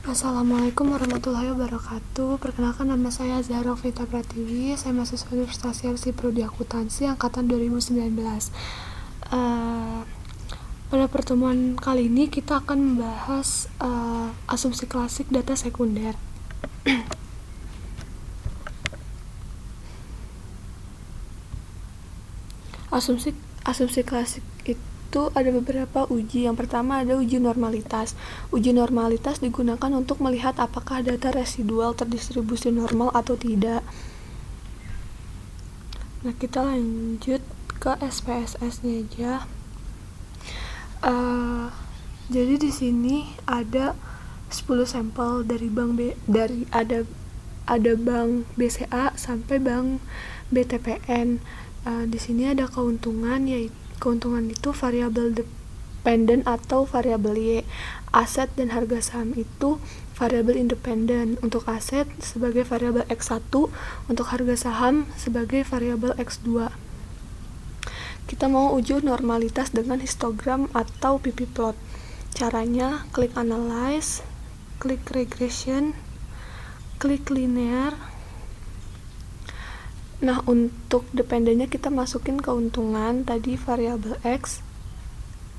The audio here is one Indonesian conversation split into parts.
Assalamualaikum warahmatullahi wabarakatuh. Perkenalkan, nama saya Zahra Vita Pratiwi. Saya mahasiswa Universitas Yarsi Prodi Akuntansi angkatan 2019. Pada pertemuan kali ini kita akan membahas asumsi klasik data sekunder. Asumsi klasik itu ada beberapa uji. Yang pertama ada uji normalitas. Uji normalitas digunakan untuk melihat apakah data residual terdistribusi normal atau tidak. Nah, kita lanjut ke SPSS-nya aja. Jadi di sini ada 10 sampel dari bank ada bank BCA sampai bank BTPN. Di sini ada keuntungan, yaitu keuntungan itu variabel dependen atau variabel Y. Aset dan harga saham itu variabel independen. Untuk aset sebagai variabel X1, untuk harga saham sebagai variabel X2. Kita mau uji normalitas dengan histogram atau PP plot. Caranya klik analyze, klik regression, klik linear. Nah, untuk dependennya kita masukin keuntungan tadi variabel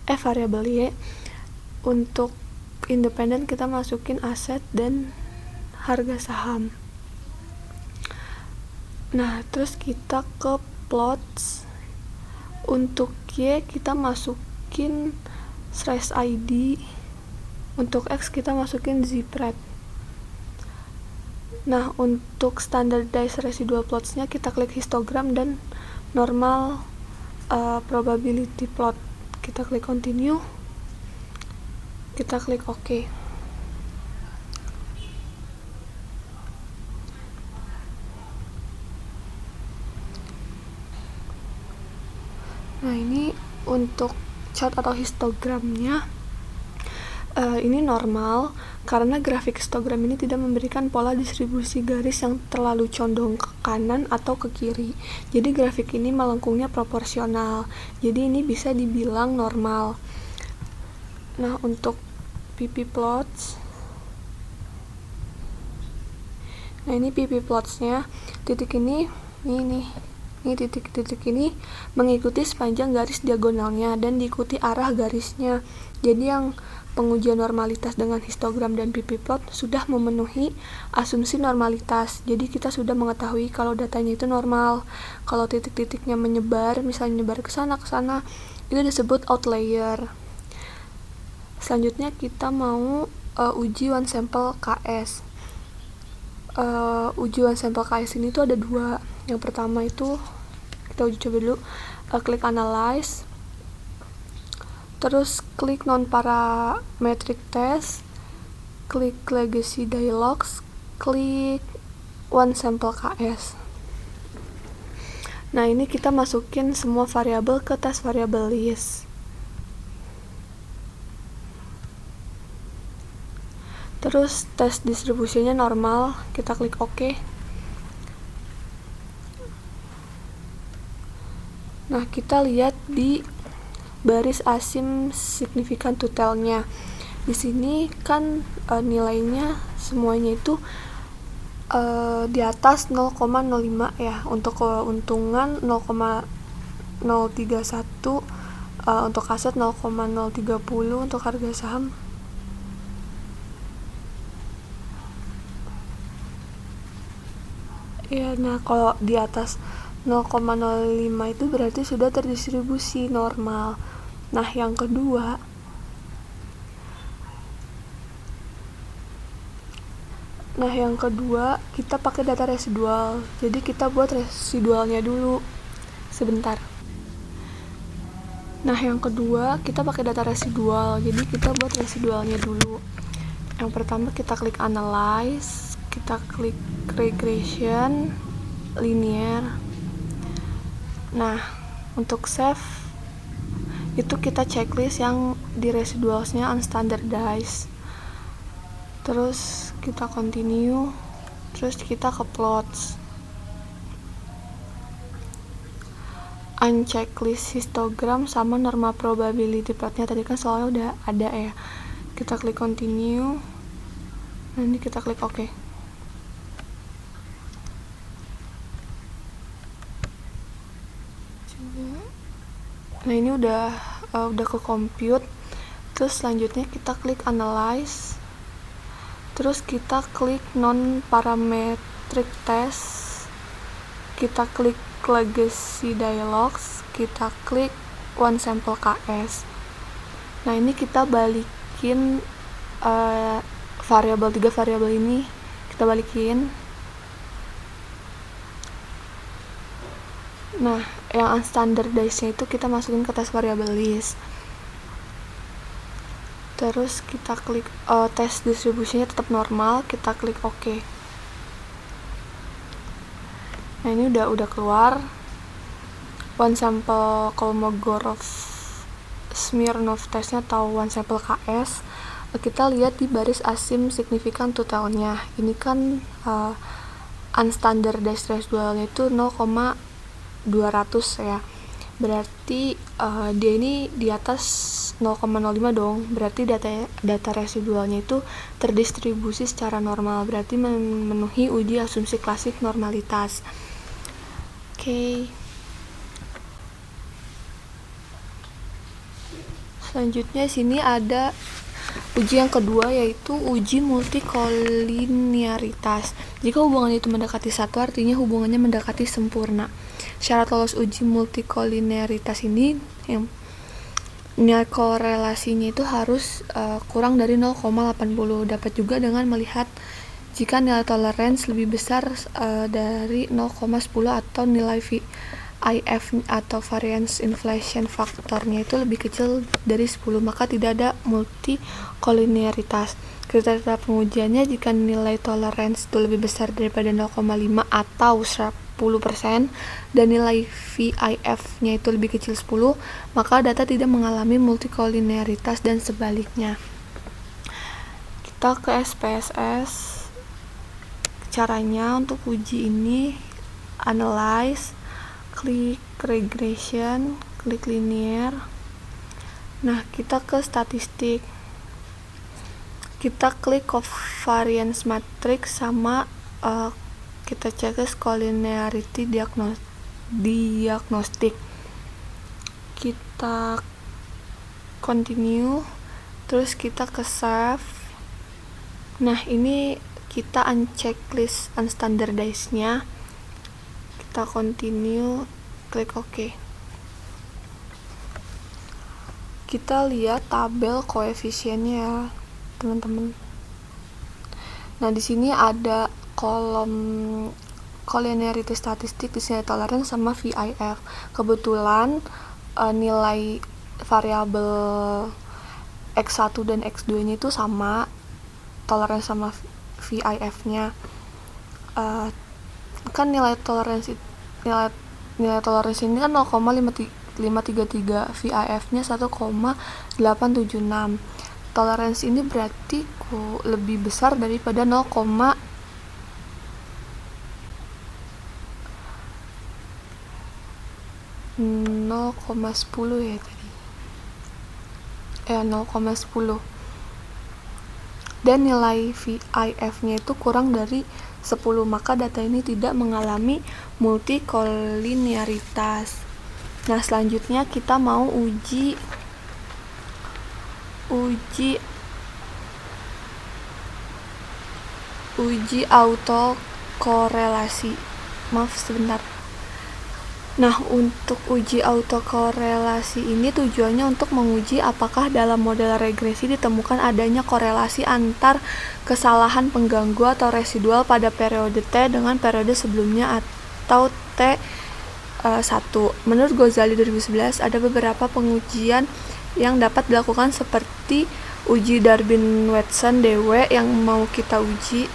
variabel Y. Untuk independen kita masukin aset dan harga saham. Nah, terus kita ke plots. Untuk Y kita masukin slash ID. Untuk X kita masukin zpred. Nah, untuk standardized residual plots-nya kita klik histogram dan normal probability plot. Kita klik continue. Kita klik OK. Nah, ini untuk chart atau histogramnya. Ini normal karena grafik histogram ini tidak memberikan pola distribusi garis yang terlalu condong ke kanan atau ke kiri. Jadi grafik ini melengkungnya proporsional. Jadi ini bisa dibilang normal. Nah, untuk PP plots. Nah, ini PP plots-nya. Titik ini titik-titik ini mengikuti sepanjang garis diagonalnya dan diikuti arah garisnya. Jadi yang pengujian normalitas dengan histogram dan PP plot sudah memenuhi asumsi normalitas. Jadi kita sudah mengetahui kalau datanya itu normal. Kalau titik-titiknya menyebar, misalnya menyebar ke sana, itu disebut outlier. Selanjutnya kita mau uji one sample KS. Uji one sample KS ini tuh ada dua. Yang pertama itu kita uji coba dulu. Klik analyze. Terus klik non-parametric test, klik legacy dialogs, klik one sample KS. Nah, ini kita masukin semua variabel ke tes variabel list. Terus tes distribusinya normal, kita klik OK. Nah, kita lihat di baris asim signifikan totalnya. Di sini kan nilainya semuanya itu di atas 0,05 ya. Untuk keuntungan 0,031, untuk aset 0,030, untuk harga saham ya. Nah, kalau di atas 0,05 itu berarti sudah terdistribusi normal. Nah, yang kedua kita pakai data residual. Jadi kita buat residualnya dulu sebentar. Nah, yang kedua kita pakai data residual. Jadi kita buat residualnya dulu. Yang pertama kita klik analyze, kita klik regression, linear. Nah, untuk save itu kita checklist yang di residualsnya unstandardized. Terus kita continue. Terus kita ke plots. Unchecklist histogram sama normal probability plotnya tadi kan soalnya udah ada ya. Kita klik continue. Nah, ini kita klik OK. Nah, ini udah ke compute. Terus selanjutnya kita klik analyze. Terus kita klik non parametric test. Kita klik legacy dialogs. Kita klik one sample KS. Nah, ini kita balikin variabel 3 variabel ini kita balikin. Nah, yang unstandardized-nya itu kita masukin ke test variable list. Terus kita klik test distribusinya tetap normal, kita klik OK. Nah, ini udah keluar one sample Kolmogorov Smirnov testnya atau one sample KS. Kita lihat di baris asim signifikan totalnya. Ini kan unstandardized residualnya itu 0,200 ya. Berarti dia ini di atas 0,05 dong. Berarti data residualnya itu terdistribusi secara normal. Berarti memenuhi uji asumsi klasik normalitas. Oke. Selanjutnya sini ada uji yang kedua, yaitu uji multikolinearitas. Jika hubungan itu mendekati 1, artinya hubungannya mendekati sempurna. Syarat lolos uji multikolinearitas ini yang nilai korelasinya itu harus kurang dari 0,80. Dapat juga dengan melihat jika nilai tolerance lebih besar dari 0,10 atau nilai IF atau variance inflation faktornya itu lebih kecil dari 10, maka tidak ada multikolinearitas. Kriteria pengujiannya jika nilai tolerance itu lebih besar daripada 0,5 atau 10% dan nilai VIF-nya itu lebih kecil 10, maka data tidak mengalami multikolinearitas dan sebaliknya. Kita ke SPSS. Caranya untuk uji ini analyze, klik regression, klik linear. Nah, kita ke statistik. Kita klik covariance matrix sama kita cek collinearity diagnostik. Kita continue, terus kita ke save. Nah, ini kita uncheck list unstandardized-nya. Kita continue, klik OK. Kita lihat tabel koefisiennya ya, teman-teman. Nah, di sini ada kolom collinearity statistik, di sini tolerance sama VIF. Kebetulan nilai variabel X1 dan X2-nya itu sama, tolerance sama VIF-nya. Kan nilai tolerance ini kan 0,533, VIF-nya 1,876. Tolerance ini berarti lebih besar daripada 0,10 ya tadi. 0,10. Dan nilai VIF-nya itu kurang dari 10, maka data ini tidak mengalami multikolinearitas. Nah, selanjutnya kita mau uji autokorelasi. Maaf sebentar. Nah, untuk uji autokorelasi ini tujuannya untuk menguji apakah dalam model regresi ditemukan adanya korelasi antar kesalahan pengganggu atau residual pada periode T dengan periode sebelumnya atau T1. Menurut Ghazali 2011, ada beberapa pengujian yang dapat dilakukan seperti uji Darwin-Watson DW yang mau kita uji.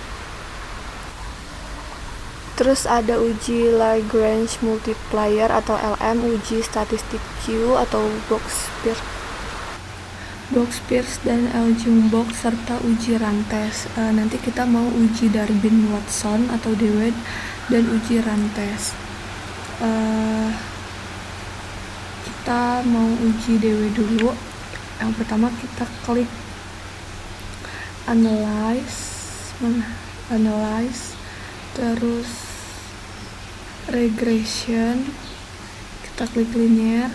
Terus ada uji Lagrange multiplier atau LM, uji statistik Q atau Box-Pierce dan L-Jumbox, serta uji Rantes. Nanti kita mau uji Darwin-Watson atau DW dan uji Rantes. Kita mau uji DW dulu. Yang pertama kita klik analyze, analyze, terus regression, kita klik linear,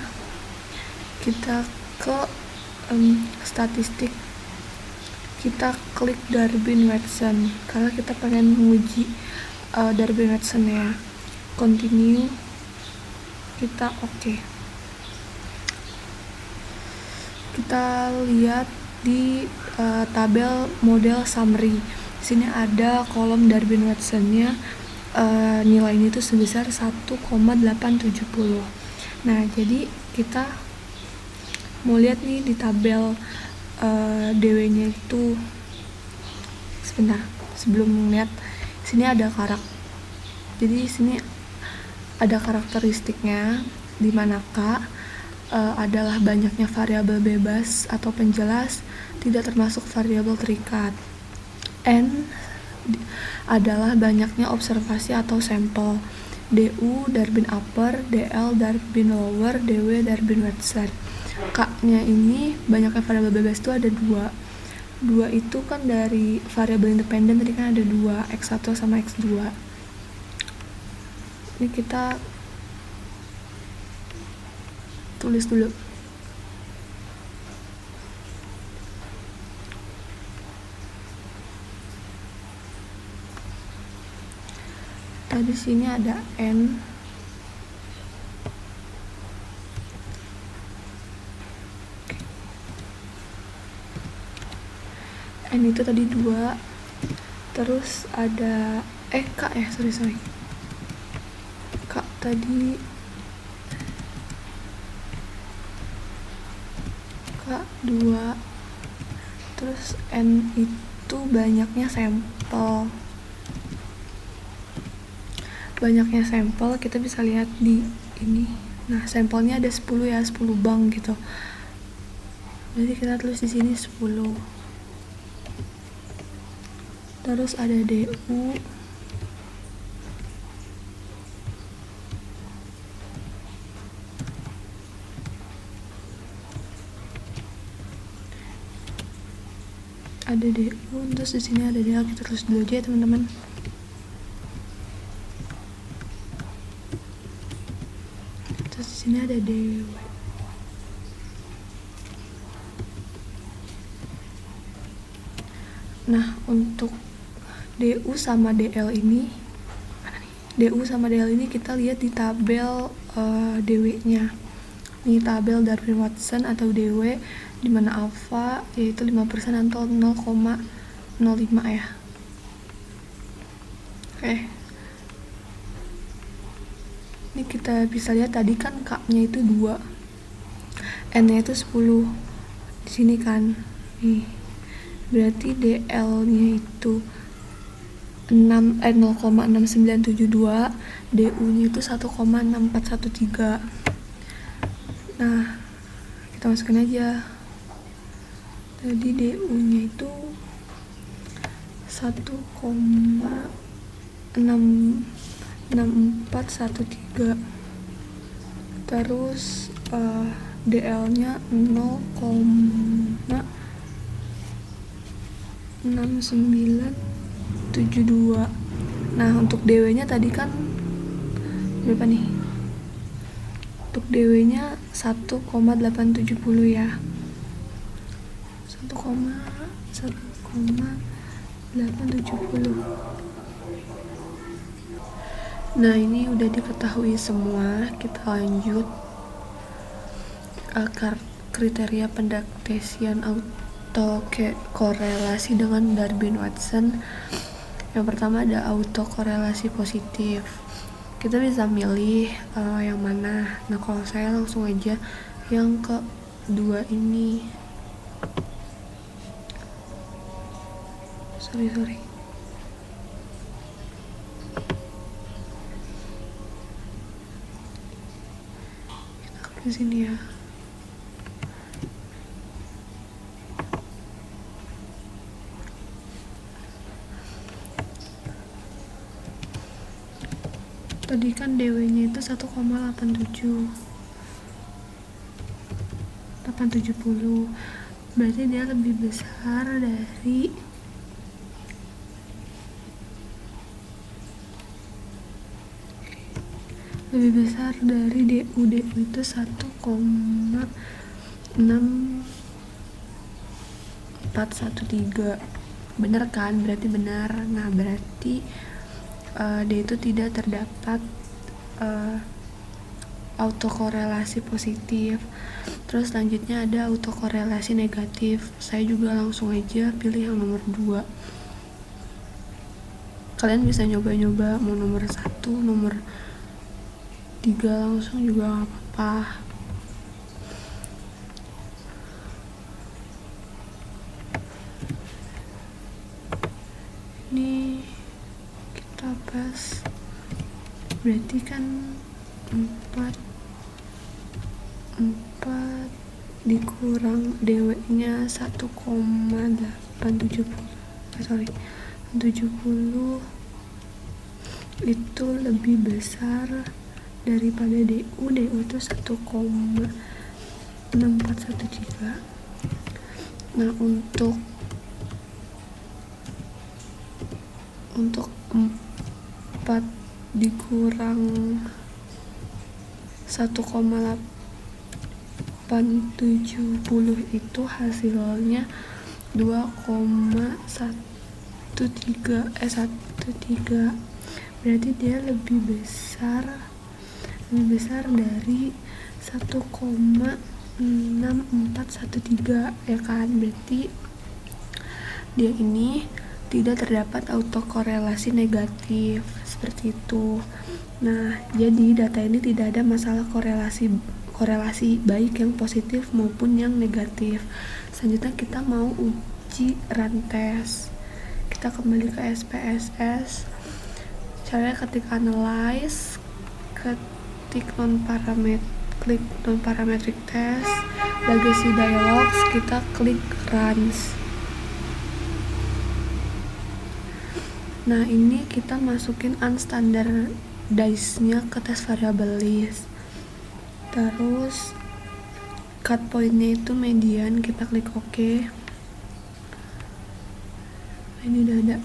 kita ke statistik, kita klik Darwin-Watson karena kita pengen menguji Darwin-Watson ya. Continue, kita oke. Kita lihat di tabel model summary. Di sini ada kolom Darwin-Watson-nya, nilainya itu sebesar 1,870. Nah, jadi kita mau lihat nih di tabel DW-nya itu. Sebentar, sebelum lihat, sini ada jadi di sini ada karakteristiknya, di manakah adalah banyaknya variabel bebas atau penjelas, tidak termasuk variabel terikat. N adalah banyaknya observasi atau sampel. DU Darwin upper, DL Darwin lower, DW Darwin Watson. K-nya ini banyaknya variabel bebas itu ada dua itu kan dari variabel independen, tadi kan ada 2, X1 sama X2. Ini kita tulis dulu. Tadi sini ada N, N itu tadi 2, terus ada K ya, sorry K tadi K2, terus N itu banyaknya sampel. Kita bisa lihat di ini. Nah, sampelnya ada 10 ya, 10 bank gitu. Jadi kita tulis di sini 10. Terus ada DU, terus di sini ada DL, kita tulis dulu aja ya teman-teman. Terus di sini ada DW. Nah, untuk DU sama DL ini, kita lihat di tabel DW-nya. Ini tabel Darwin-Watson atau DW, di mana alfa yaitu 5% atau 0,05 ya. Oke. Ini kita bisa lihat tadi kan K-nya itu 2. N-nya itu 10. Di sini kan. Nih. Berarti DL-nya itu 0,6972, DU-nya itu 1,6413. Nah, kita masukkan aja. Tadi DU-nya itu 1,6413. Terus DL-nya 0,6972. Nah, untuk DW-nya tadi kan berapa nih? Untuk DW-nya 1,870 ya. 1,870. Nah, ini udah diketahui semua. Kita lanjut kriteria pendaktesian autokorelasi dengan Darwin-Watson. Yang pertama ada autokorelasi positif. Kita bisa milih yang mana. Nah, kalau saya langsung aja yang kedua ini. Sorry. Kita ke sini ya. Tadi kan DW-nya itu 1,870. Berarti dia lebih besar dari lebih besar dari DU. DU itu 1,6413. Bener kan? Berarti benar. Nah, berarti D itu tidak terdapat autokorelasi positif. Terus selanjutnya ada autokorelasi negatif. Saya juga langsung aja pilih yang nomor 2. Kalian bisa nyoba-nyoba mau nomor 1, nomor 3 langsung juga gak apa-apa. Ini kita bahas, berarti kan 4 dikurang DW nya 1,70 itu lebih besar daripada DU. DU itu 1,6413. Nah, untuk 4 dikurang 1,870 itu hasilnya 2,13. Berarti dia lebih besar dari 1,6413 ya kan. Berarti dia ini tidak terdapat autokorelasi negatif seperti itu. Nah, jadi data ini tidak ada masalah korelasi baik yang positif maupun yang negatif. Selanjutnya kita mau uji rantes. Kita kembali ke SPSS. Caranya ketik analyze, klik non-parametric test, legacy dialogs, kita klik runs. Nah, ini kita masukin unstandardized-nya ke tes variable list. Terus cut point-nya itu median, kita klik OK. Ini udah ada.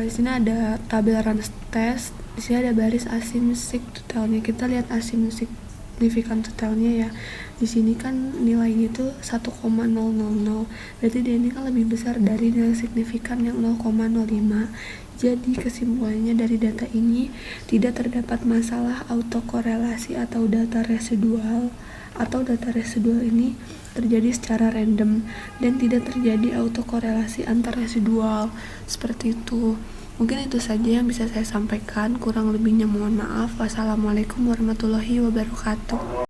Di sini ada tabel runs test. Di sini ada baris asim-sig totalnya. Kita lihat asim-signifikan totalnya ya. Di sini kan nilainya itu 1,000. Berarti dia ini kan lebih besar dari nilai signifikan yang 0,05. Jadi kesimpulannya dari data ini tidak terdapat masalah autokorelasi atau data residual ini terjadi secara random dan tidak terjadi autokorelasi antar residual seperti itu. Mungkin itu saja yang bisa saya sampaikan, kurang lebihnya mohon maaf. Wassalamualaikum warahmatullahi wabarakatuh.